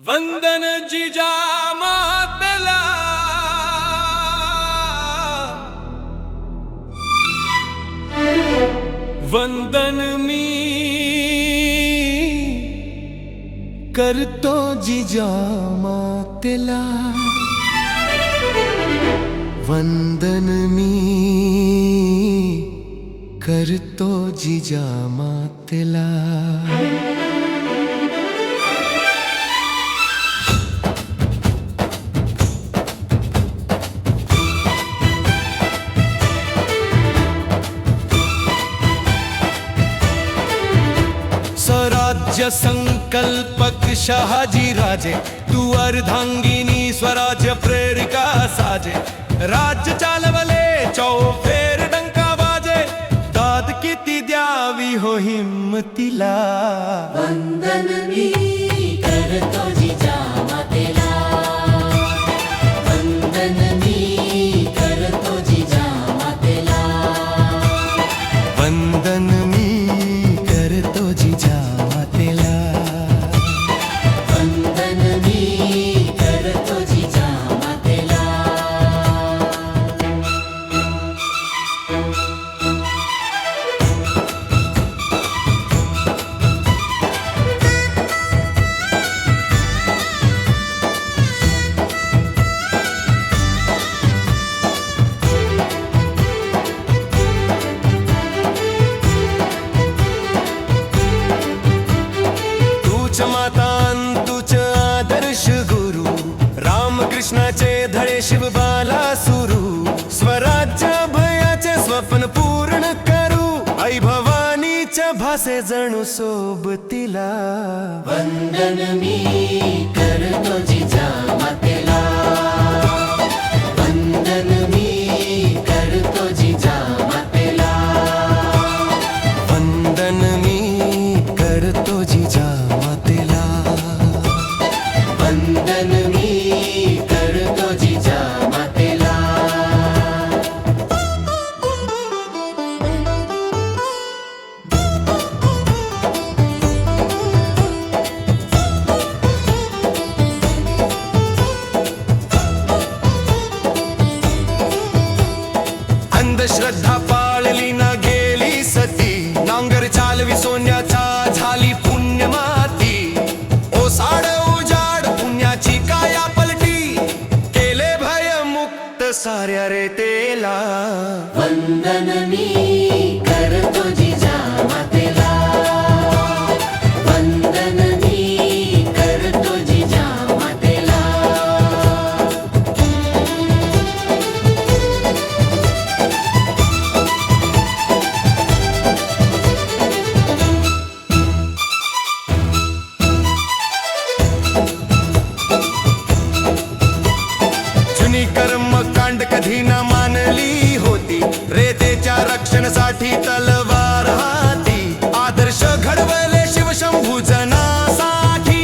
वंदन जिजामातला वंदन मी करतो जिजामातला वंदन मी करतो जिजामातला स्वराज्य संकल्पक शहाजी राजे, तू अर्धांगिनी स्वराज्य प्रेरिका साजे। राज्य चालवले चौफेर डंका वाजे, दाद किती द्यावी हो हिम्मतीला। वंदन मी करतो जिजामातेला, वंदन मी करतो जिजामातेला, वंदन मी करतो जिजामातेला, वंदन मी करतो जिजामातेला। तूच माता तूच आदर्श गुरु, रामकृष्णाचे धडे शिवबाला सुरू। स्वराज्य भयाचे स्वप्न पूर्ण करू, आई भवानीच्या भासे जणू सोबतीला। वंदन मी करतो जिजामातेला, वंदन मी करतो जिजामातेला, वंदन मी करतो जिजामातेला, वंदन मी करतो जिजामातेला। अंधश्रद्धा पाळली ना गेली सती, नांगर चालवी सोन्याचा झाली पुण्यमाती। ओसाड उजाड पुण्याची काया पलटी, केले भयमुक्त साऱ्या रेतेला। वंदन मी करतो जिजामातेला, वंदन मी करतो जिजामातेला। जुनी कर्मकांड कधी न मानली होती, रेतेच्या रक्षणासाठी तलवार हाती। आदर्श घडवले शिवशंभू जनासाठी,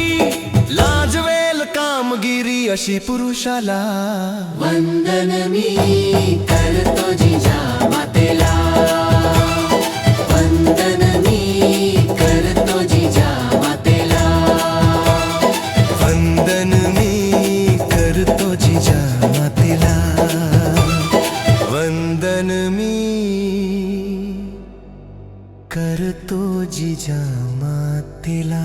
लाजवेल कामगिरी अशी पुरुषाला। वंदन मी करतो जिजामातेला, वंदन मी करतो जिजामातेला, वंदन मी करतो जिजामातेला, वंदन मी करतो जिजामातेला।